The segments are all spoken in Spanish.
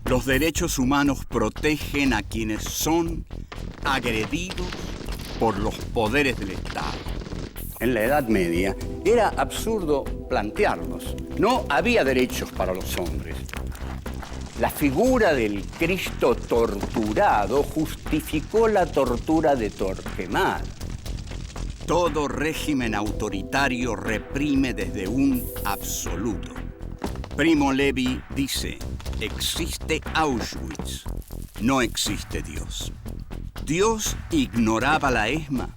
Los derechos humanos protegen a quienes son agredidos por los poderes del Estado. En la Edad Media era absurdo plantearlos. No había derechos para los hombres. La figura del Cristo torturado justificó la tortura de Torquemada. Todo régimen autoritario reprime desde un absoluto. Primo Levi dice: existe Auschwitz, no existe Dios. ¿Dios ignoraba la ESMA?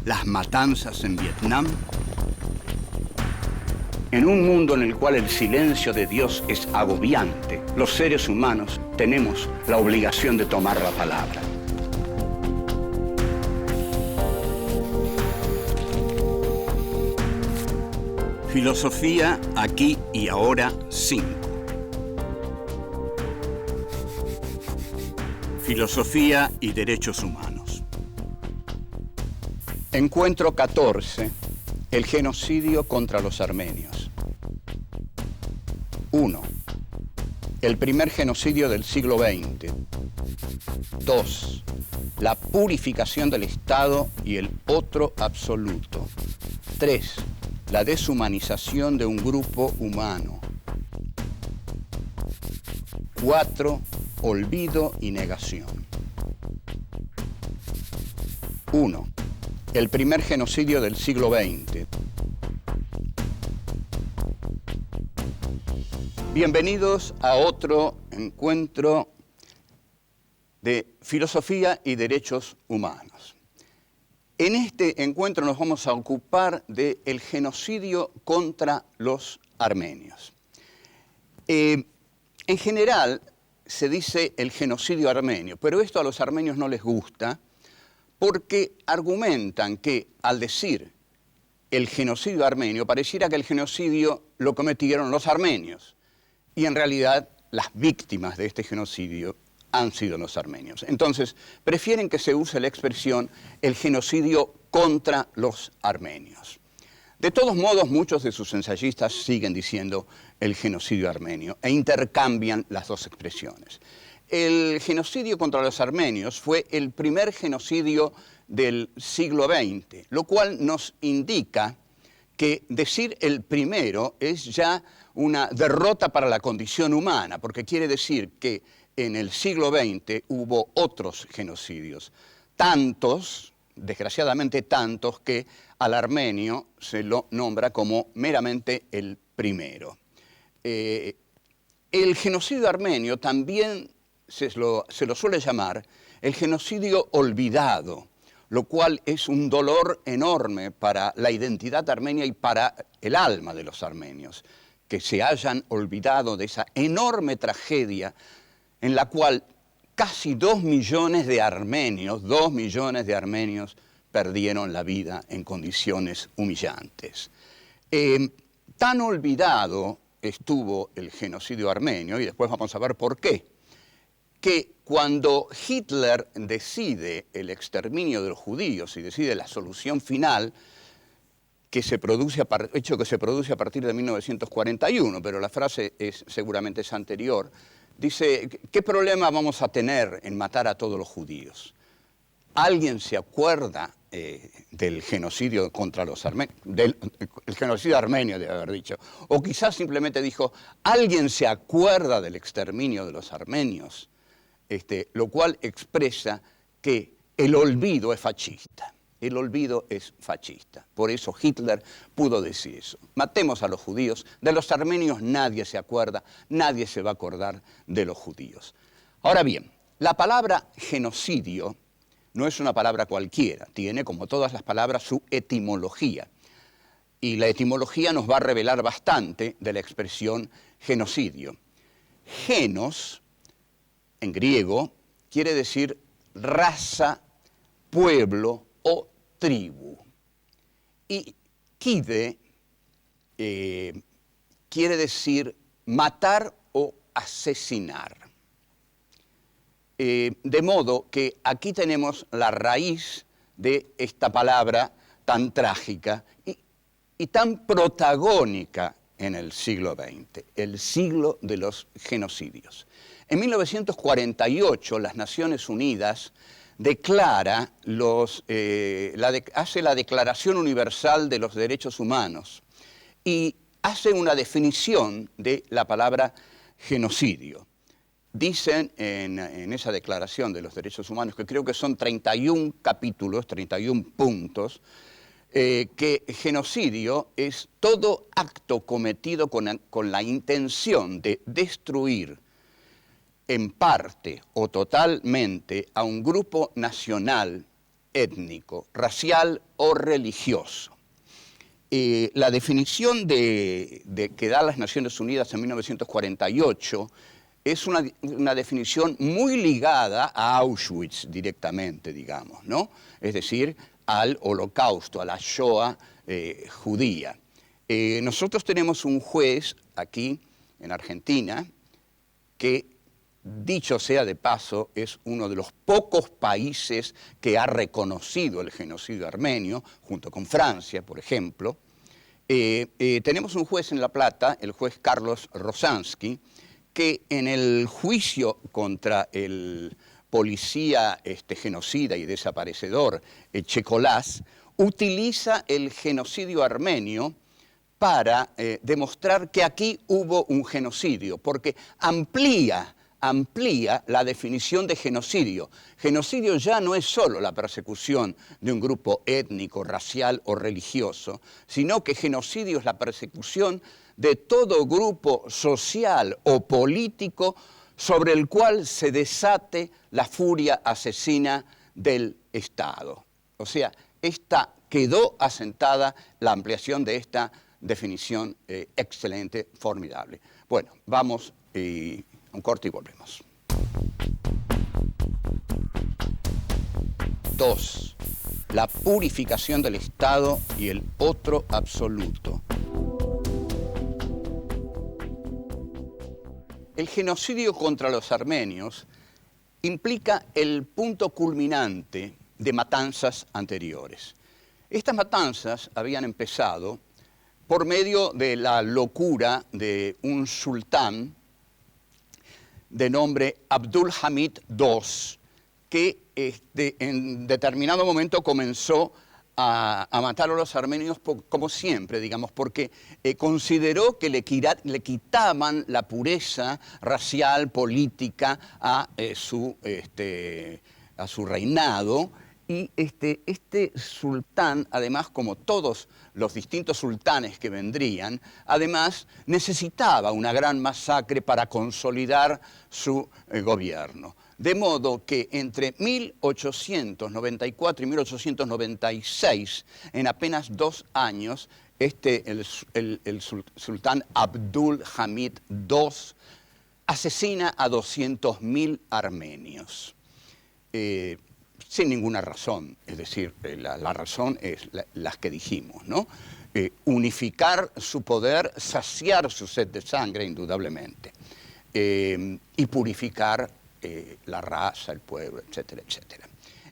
¿Las matanzas en Vietnam? En un mundo en el cual el silencio de Dios es agobiante, los seres humanos tenemos la obligación de tomar la palabra. Filosofía aquí y ahora 5. Filosofía y derechos humanos. Encuentro 14. El genocidio contra los armenios. 1. El primer genocidio del siglo XX. 2. La purificación del Estado y el otro absoluto. 3. La deshumanización de un grupo humano. 4. Olvido y negación. 1. El primer genocidio del siglo XX. Bienvenidos a otro encuentro de filosofía y derechos humanos. En este encuentro nos vamos a ocupar del genocidio contra los armenios. En general se dice el genocidio armenio, pero esto a los armenios no les gusta porque argumentan que al decir el genocidio armenio pareciera que el genocidio lo cometieron los armenios y en realidad las víctimas de este genocidio han sido los armenios. Entonces, prefieren que se use la expresión el genocidio contra los armenios. De todos modos, muchos de sus ensayistas siguen diciendo el genocidio armenio e intercambian las dos expresiones. El genocidio contra los armenios fue el primer genocidio del siglo XX, lo cual nos indica que decir el primero es ya una derrota para la condición humana, porque quiere decir que en el siglo XX hubo otros genocidios, tantos, desgraciadamente tantos, que al armenio se lo nombra como meramente el primero. El genocidio armenio también se lo suele llamar el genocidio olvidado, lo cual es un dolor enorme para la identidad armenia y para el alma de los armenios, que se hayan olvidado de esa enorme tragedia en la cual casi 2 millones de armenios perdieron la vida en condiciones humillantes. Tan olvidado estuvo el genocidio armenio, y después vamos a ver por qué, que cuando Hitler decide el exterminio de los judíos y decide la solución final, hecho que se produce a partir de 1941, pero la frase seguramente es anterior, dice, ¿qué problema vamos a tener en matar a todos los judíos? ¿Alguien se acuerda del genocidio contra los armenios? El genocidio armenio, debe haber dicho. O quizás simplemente dijo, ¿alguien se acuerda del exterminio de los armenios? Lo cual expresa que el olvido es fascista. El olvido es fascista. Por eso Hitler pudo decir eso. Matemos a los judíos. De los armenios nadie se acuerda, nadie se va a acordar de los judíos. Ahora bien, la palabra genocidio no es una palabra cualquiera. Tiene, como todas las palabras, su etimología. Y la etimología nos va a revelar bastante de la expresión genocidio. Genos, en griego, quiere decir raza, pueblo o tribu. Y kide quiere decir matar o asesinar. De modo que aquí tenemos la raíz de esta palabra tan trágica y tan protagónica en el siglo XX, el siglo de los genocidios. En 1948 las Naciones Unidas hace la Declaración Universal de los Derechos Humanos y hace una definición de la palabra genocidio. Dicen en esa Declaración de los Derechos Humanos, que creo que son 31 capítulos, 31 puntos, que genocidio es todo acto cometido con la intención de destruir en parte o totalmente a un grupo nacional, étnico, racial o religioso. La definición que da las Naciones Unidas en 1948 es una definición muy ligada a Auschwitz directamente, digamos, ¿no? Es decir, al holocausto, a la Shoah judía. Nosotros tenemos un juez aquí en Argentina que, dicho sea de paso, es uno de los pocos países que ha reconocido el genocidio armenio, junto con Francia, por ejemplo. Tenemos un juez en La Plata, el juez Carlos Rosansky, que en el juicio contra el policía genocida y desaparecedor Checolás, utiliza el genocidio armenio para demostrar que aquí hubo un genocidio, porque amplía la definición de genocidio. Genocidio ya no es solo la persecución de un grupo étnico, racial o religioso, sino que genocidio es la persecución de todo grupo social o político sobre el cual se desate la furia asesina del Estado. O sea, quedó asentada la ampliación de esta definición excelente, formidable. Bueno, vamos a un corte y volvemos. 2. La purificación del Estado y el otro absoluto. El genocidio contra los armenios implica el punto culminante de matanzas anteriores. Estas matanzas habían empezado por medio de la locura de un sultán de nombre Abdul Hamid II, que en determinado momento comenzó a matar a los armenios como siempre, digamos, porque consideró que le quitaban la pureza racial, política a su reinado. Y este sultán, además, como todos los distintos sultanes que vendrían, además necesitaba una gran masacre para consolidar su gobierno. De modo que entre 1894 y 1896, en apenas 2 años, el sultán Abdul Hamid II asesina a 200.000 armenios. Sin ninguna razón, es decir, la razón es las que dijimos, ¿no? Unificar su poder, saciar su sed de sangre, indudablemente, y purificar la raza, el pueblo, etcétera, etcétera.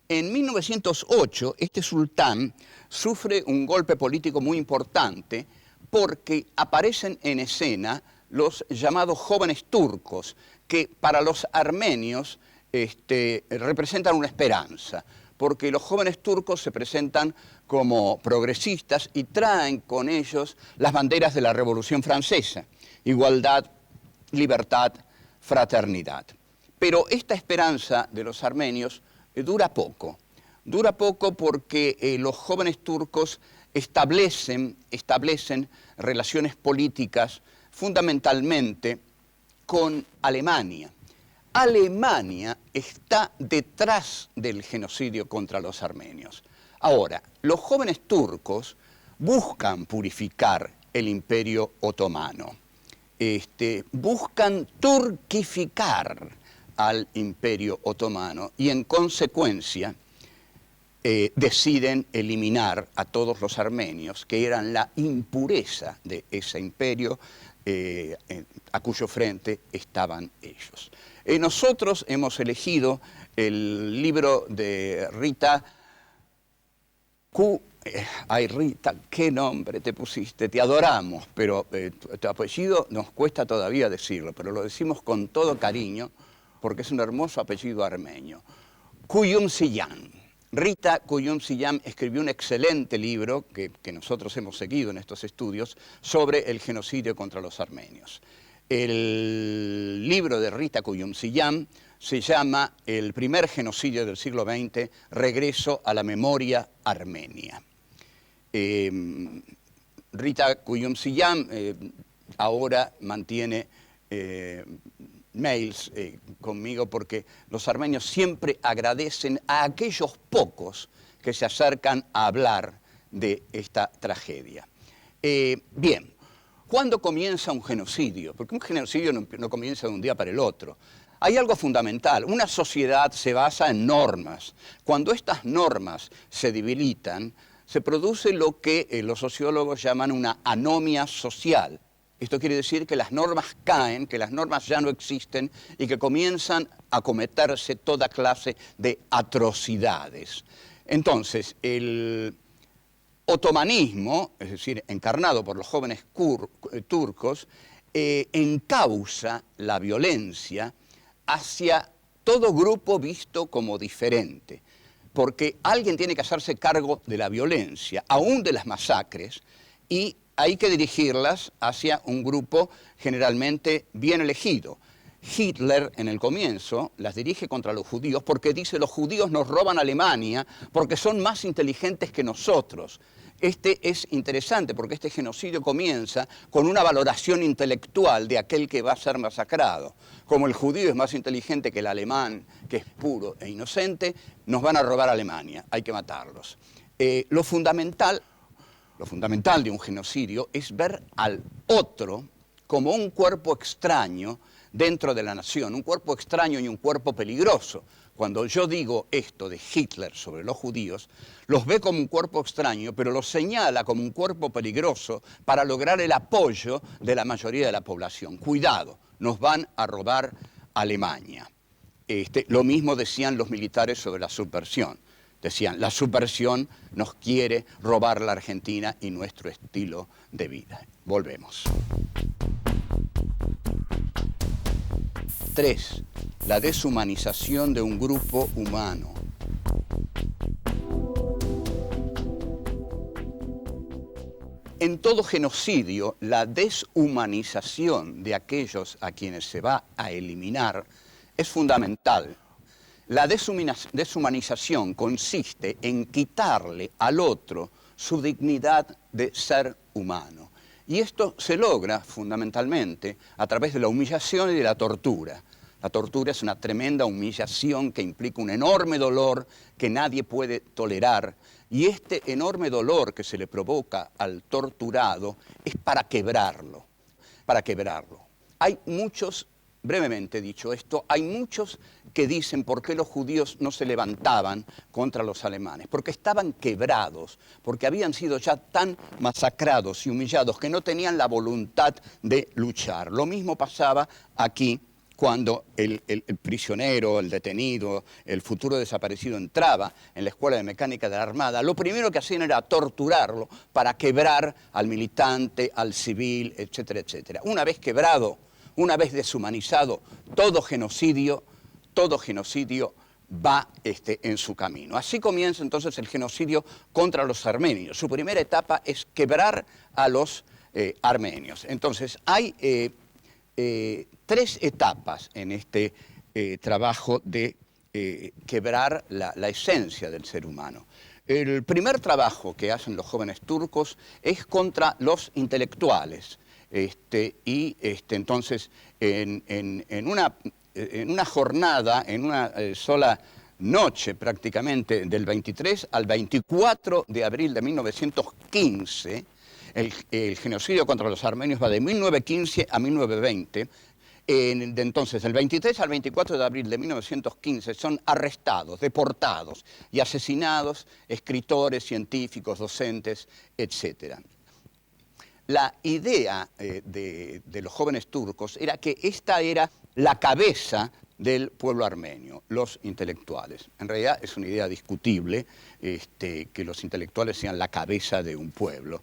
En 1908, este sultán sufre un golpe político muy importante porque aparecen en escena los llamados jóvenes turcos, que para los armenios representan una esperanza, porque los jóvenes turcos se presentan como progresistas y traen con ellos las banderas de la Revolución Francesa: igualdad, libertad, fraternidad. Pero esta esperanza de los armenios dura poco porque los jóvenes turcos establecen relaciones políticas fundamentalmente con Alemania. Alemania está detrás del genocidio contra los armenios. Ahora, los jóvenes turcos buscan purificar el Imperio Otomano, buscan turquificar al Imperio Otomano y en consecuencia deciden eliminar a todos los armenios, que eran la impureza de ese imperio a cuyo frente estaban ellos. Nosotros hemos elegido el libro de Rita Q. Ay, Rita, qué nombre te pusiste, te adoramos, pero tu apellido nos cuesta todavía decirlo, pero lo decimos con todo cariño, porque es un hermoso apellido armenio. Kuyumsiyam. Rita Kuyumsiyam escribió un excelente libro que nosotros hemos seguido en estos estudios sobre el genocidio contra los armenios. El libro de Rita Kuyumsiyam se llama El primer genocidio del siglo XX, Regreso a la memoria armenia. Rita Kuyumsiyam ahora mantiene mails conmigo porque los armenios siempre agradecen a aquellos pocos que se acercan a hablar de esta tragedia. Bien, ¿cuándo comienza un genocidio? Porque un genocidio no comienza de un día para el otro. Hay algo fundamental, una sociedad se basa en normas. Cuando estas normas se debilitan, se produce lo que los sociólogos llaman una anomia social. Esto quiere decir que las normas caen, que las normas ya no existen y que comienzan a cometerse toda clase de atrocidades. Entonces, el otomanismo, es decir, encarnado por los jóvenes turcos, encausa la violencia hacia todo grupo visto como diferente, porque alguien tiene que hacerse cargo de la violencia, aún de las masacres, y hay que dirigirlas hacia un grupo generalmente bien elegido. Hitler, en el comienzo, las dirige contra los judíos porque dice los judíos nos roban Alemania porque son más inteligentes que nosotros. Este es interesante porque este genocidio comienza con una valoración intelectual de aquel que va a ser masacrado. Como el judío es más inteligente que el alemán, que es puro e inocente, nos van a robar Alemania, hay que matarlos. Lo fundamental de un genocidio es ver al otro como un cuerpo extraño dentro de la nación, un cuerpo extraño y un cuerpo peligroso. Cuando yo digo esto de Hitler sobre los judíos, los ve como un cuerpo extraño, pero los señala como un cuerpo peligroso para lograr el apoyo de la mayoría de la población. Cuidado, nos van a robar Alemania. Lo mismo decían los militares sobre la subversión. Decían, la subversión nos quiere robar la Argentina y nuestro estilo de vida. Volvemos. 3. La deshumanización de un grupo humano. En todo genocidio, la deshumanización de aquellos a quienes se va a eliminar es fundamental. La deshumanización consiste en quitarle al otro su dignidad de ser humano. Y esto se logra fundamentalmente a través de la humillación y de la tortura. La tortura es una tremenda humillación que implica un enorme dolor que nadie puede tolerar. Y este enorme dolor que se le provoca al torturado es para quebrarlo. Para quebrarlo. Hay muchos, brevemente dicho esto, hay muchos que dicen por qué los judíos no se levantaban contra los alemanes. Porque estaban quebrados, porque habían sido ya tan masacrados y humillados que no tenían la voluntad de luchar. Lo mismo pasaba aquí cuando el prisionero, el detenido, el futuro desaparecido entraba en la Escuela de Mecánica de la Armada. Lo primero que hacían era torturarlo para quebrar al militante, al civil, etcétera, etcétera. Una vez quebrado, una vez deshumanizado, todo genocidio va en su camino. Así comienza entonces el genocidio contra los armenios. Su primera etapa es quebrar a los armenios. Entonces hay 3 etapas en este trabajo de quebrar la esencia del ser humano. El primer trabajo que hacen los jóvenes turcos es contra los intelectuales. Entonces, en una jornada, en una sola noche prácticamente, del 23 al 24 de abril de 1915, el genocidio contra los armenios va de 1915 a 1920. Entonces, del 23 al 24 de abril de 1915 son arrestados, deportados y asesinados escritores, científicos, docentes, etc. La idea de los jóvenes turcos era que esta era la cabeza del pueblo armenio, los intelectuales. En realidad es una idea discutible que los intelectuales sean la cabeza de un pueblo,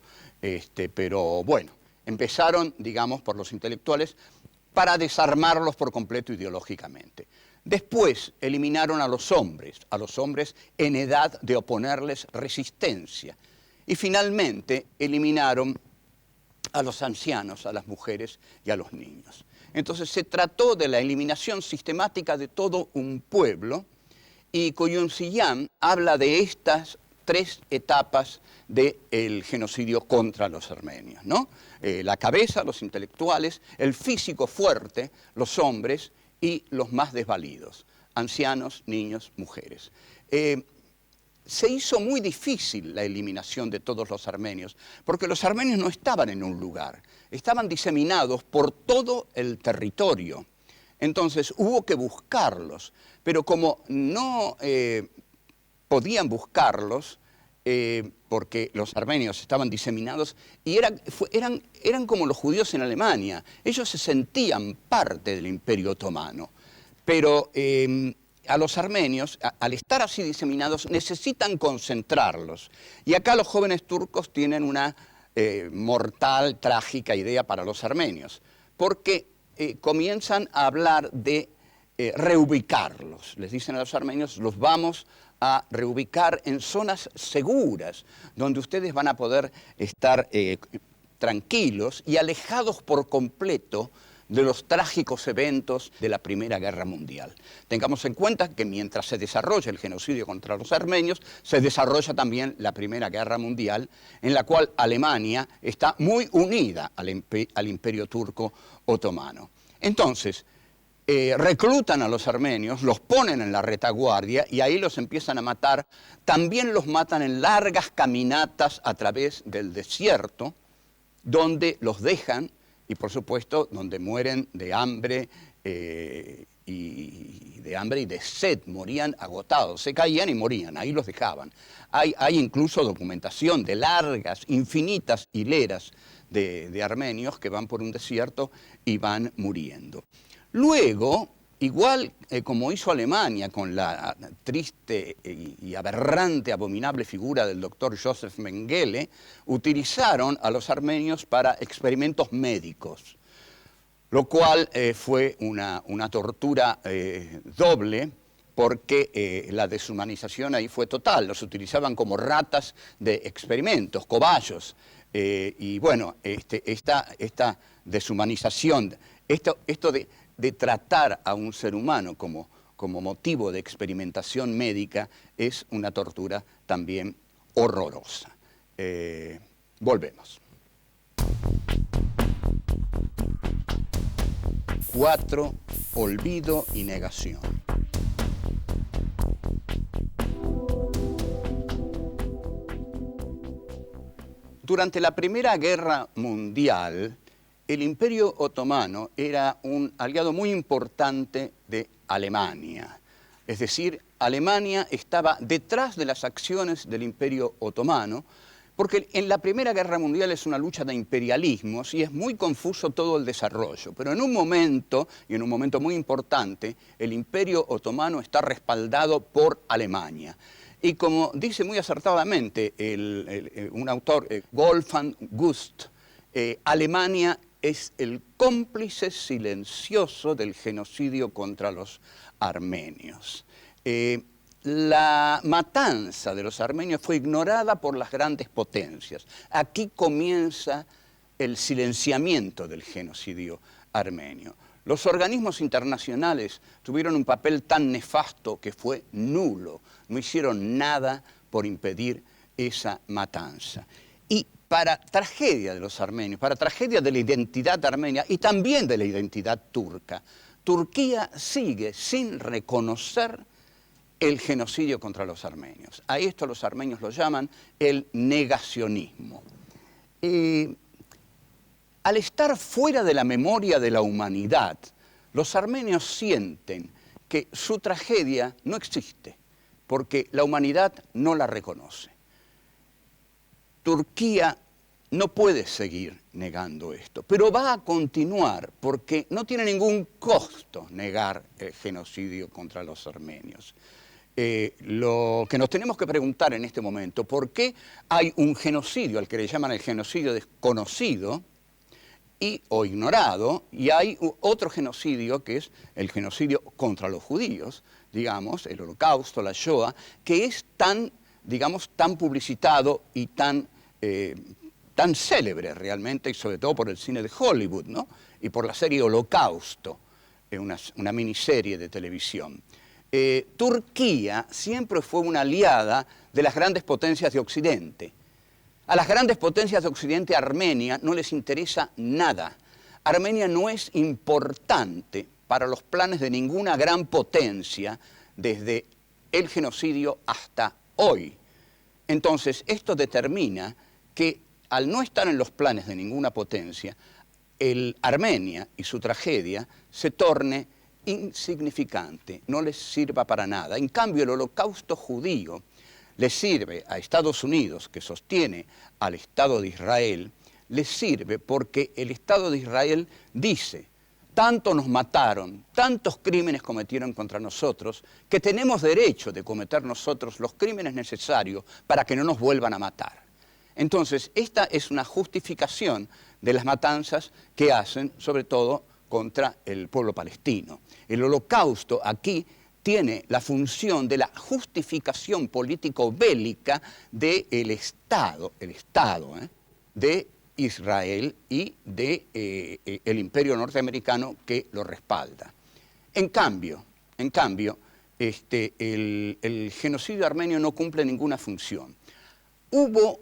pero bueno, empezaron, digamos, por los intelectuales para desarmarlos por completo ideológicamente. Después eliminaron a los hombres en edad de oponerles resistencia. Y finalmente eliminaron a los ancianos, a las mujeres y a los niños. Entonces se trató de la eliminación sistemática de todo un pueblo, y Koyunziyán habla de estas 3 etapas del genocidio contra los armenios, ¿no? La cabeza, los intelectuales, el físico fuerte, los hombres, y los más desvalidos, ancianos, niños, mujeres. Se hizo muy difícil la eliminación de todos los armenios, porque los armenios no estaban en un lugar, estaban diseminados por todo el territorio. Entonces hubo que buscarlos, pero como no podían buscarlos, porque los armenios estaban diseminados y eran como los judíos en Alemania. Ellos se sentían parte del Imperio Otomano, pero a los armenios, al estar así diseminados, necesitan concentrarlos. Y acá los jóvenes turcos tienen una mortal, trágica idea para los armenios, porque comienzan a hablar de reubicarlos. Les dicen a los armenios, los vamos a reubicar en zonas seguras, donde ustedes van a poder estar tranquilos y alejados por completo de los trágicos eventos de la Primera Guerra Mundial. Tengamos en cuenta que mientras se desarrolla el genocidio contra los armenios, se desarrolla también la Primera Guerra Mundial, en la cual Alemania está muy unida al Imperio Turco Otomano. Entonces, reclutan a los armenios, los ponen en la retaguardia y ahí los empiezan a matar. También los matan en largas caminatas a través del desierto, donde los dejan y, por supuesto, donde mueren de hambre y de sed, morían agotados, se caían y morían, ahí los dejaban. Hay incluso documentación de largas, infinitas hileras de armenios que van por un desierto y van muriendo. Luego, igual como hizo Alemania con la triste y aberrante, abominable figura del doctor Joseph Mengele, utilizaron a los armenios para experimentos médicos, lo cual fue una tortura doble, porque la deshumanización ahí fue total. Los utilizaban como ratas de experimentos, cobayos, y bueno, esta deshumanización, esto de tratar a un ser humano como motivo de experimentación médica es una tortura también horrorosa. Volvemos. 4. Olvido y negación. Durante la Primera Guerra Mundial, el Imperio Otomano era un aliado muy importante de Alemania. Es decir, Alemania estaba detrás de las acciones del Imperio Otomano, porque en la Primera Guerra Mundial es una lucha de imperialismos y es muy confuso todo el desarrollo. Pero en un momento, y en un momento muy importante, el Imperio Otomano está respaldado por Alemania. Y como dice muy acertadamente un autor, Wolfgang Gust, Alemania es el cómplice silencioso del genocidio contra los armenios. La matanza de los armenios fue ignorada por las grandes potencias. Aquí comienza el silenciamiento del genocidio armenio. Los organismos internacionales tuvieron un papel tan nefasto que fue nulo. No hicieron nada por impedir esa matanza. Y para tragedia de los armenios, para tragedia de la identidad armenia y también de la identidad turca, Turquía sigue sin reconocer el genocidio contra los armenios. A esto los armenios lo llaman el negacionismo. Al estar fuera de la memoria de la humanidad, los armenios sienten que su tragedia no existe, porque la humanidad no la reconoce. Turquía no puede seguir negando esto, pero va a continuar porque no tiene ningún costo negar el genocidio contra los armenios. Lo que nos tenemos que preguntar en este momento, ¿por qué hay un genocidio al que le llaman el genocidio desconocido o ignorado, y hay otro genocidio que es el genocidio contra los judíos, digamos, el Holocausto, la Shoah, que es tan, digamos, tan publicitado y tan célebre realmente, y sobre todo por el cine de Hollywood, ¿no? Y por la serie Holocausto, una miniserie de televisión. Turquía siempre fue una aliada de las grandes potencias de Occidente. A las grandes potencias de Occidente, Armenia, no les interesa nada. Armenia no es importante para los planes de ninguna gran potencia desde el genocidio hasta hoy. Entonces, esto determina que al no estar en los planes de ninguna potencia, Armenia y su tragedia se torne insignificante, no les sirva para nada. En cambio, el holocausto judío le sirve a Estados Unidos, que sostiene al Estado de Israel, le sirve porque el Estado de Israel dice: tanto nos mataron, tantos crímenes cometieron contra nosotros, que tenemos derecho de cometer nosotros los crímenes necesarios para que no nos vuelvan a matar. Entonces, esta es una justificación de las matanzas que hacen, sobre todo, contra el pueblo palestino. El holocausto aquí tiene la función de la justificación político-bélica del Estado, de Israel y del imperio norteamericano que lo respalda. En cambio, el genocidio armenio no cumple ninguna función. Hubo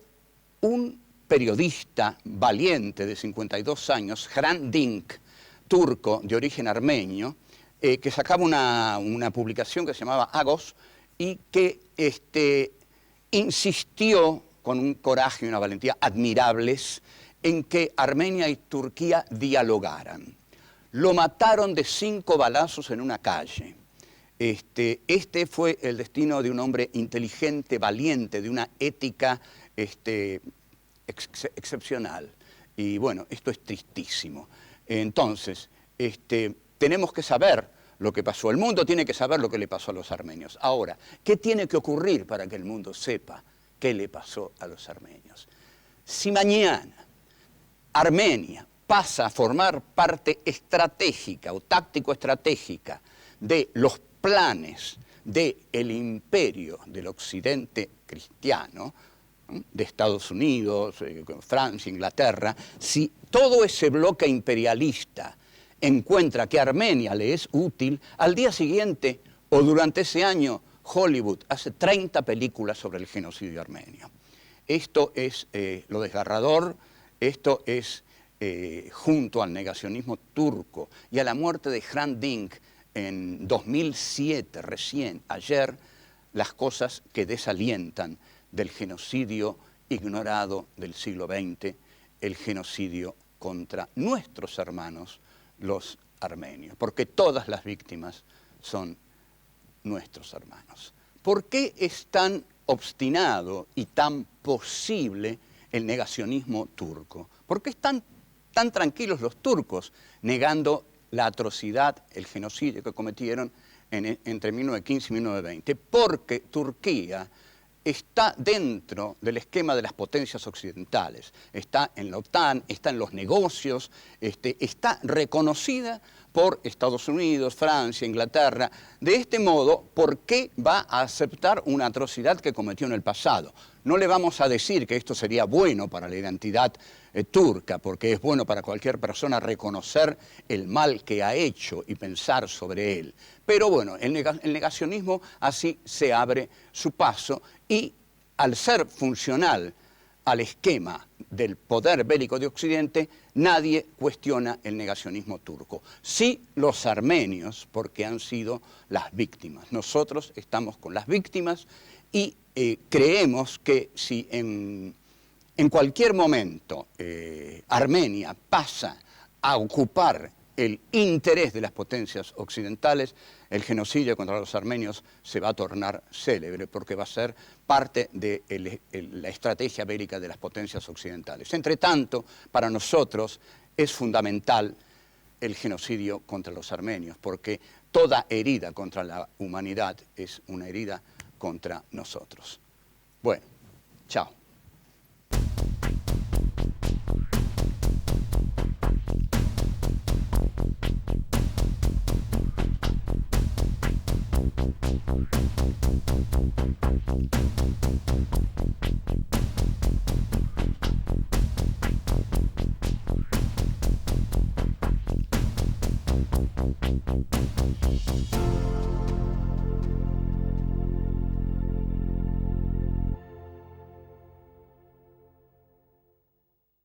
un periodista valiente de 52 años, Hrant Dink, turco de origen armenio, que sacaba una publicación que se llamaba Agos y que insistió con un coraje y una valentía admirables en que Armenia y Turquía dialogaran. Lo mataron de 5 balazos en una calle. Este fue el destino de un hombre inteligente, valiente, de una ética excepcional. Y bueno, esto es tristísimo. Entonces, tenemos que saber lo que pasó. El mundo tiene que saber lo que le pasó a los armenios. Ahora, ¿qué tiene que ocurrir para que el mundo sepa qué le pasó a los armenios? Si mañana Armenia pasa a formar parte estratégica o táctico-estratégica de los planes del imperio del occidente cristiano, de Estados Unidos, Francia, Inglaterra, si todo ese bloque imperialista encuentra que Armenia le es útil, al día siguiente o durante ese año Hollywood hace 30 películas sobre el genocidio armenio. Esto es lo desgarrador, esto es junto al negacionismo turco y a la muerte de Hrant Dink en 2007, recién ayer, las cosas que desalientan del genocidio ignorado del siglo XX, el genocidio contra nuestros hermanos, los armenios, porque todas las víctimas son nuestros hermanos. ¿Por qué es tan obstinado y tan posible el negacionismo turco? ¿Por qué están tan tranquilos los turcos negando la atrocidad, el genocidio que cometieron entre 1915 y 1920? Porque Turquía está dentro del esquema de las potencias occidentales, está en la OTAN, está en los negocios, está reconocida por Estados Unidos, Francia, Inglaterra. De este modo, ¿por qué va a aceptar una atrocidad que cometió en el pasado? No le vamos a decir que esto sería bueno para la identidad turca, porque es bueno para cualquier persona reconocer el mal que ha hecho y pensar sobre él. Pero bueno, el negacionismo así se abre su paso y al ser funcional al esquema del poder bélico de Occidente, nadie cuestiona el negacionismo turco. Sí los armenios, porque han sido las víctimas. Nosotros estamos con las víctimas y creemos que si en cualquier momento Armenia pasa a ocupar el interés de las potencias occidentales, el genocidio contra los armenios se va a tornar célebre porque va a ser parte de la estrategia bélica de las potencias occidentales. Entre tanto, para nosotros es fundamental el genocidio contra los armenios, porque toda herida contra la humanidad es una herida contra nosotros. Bueno, chao.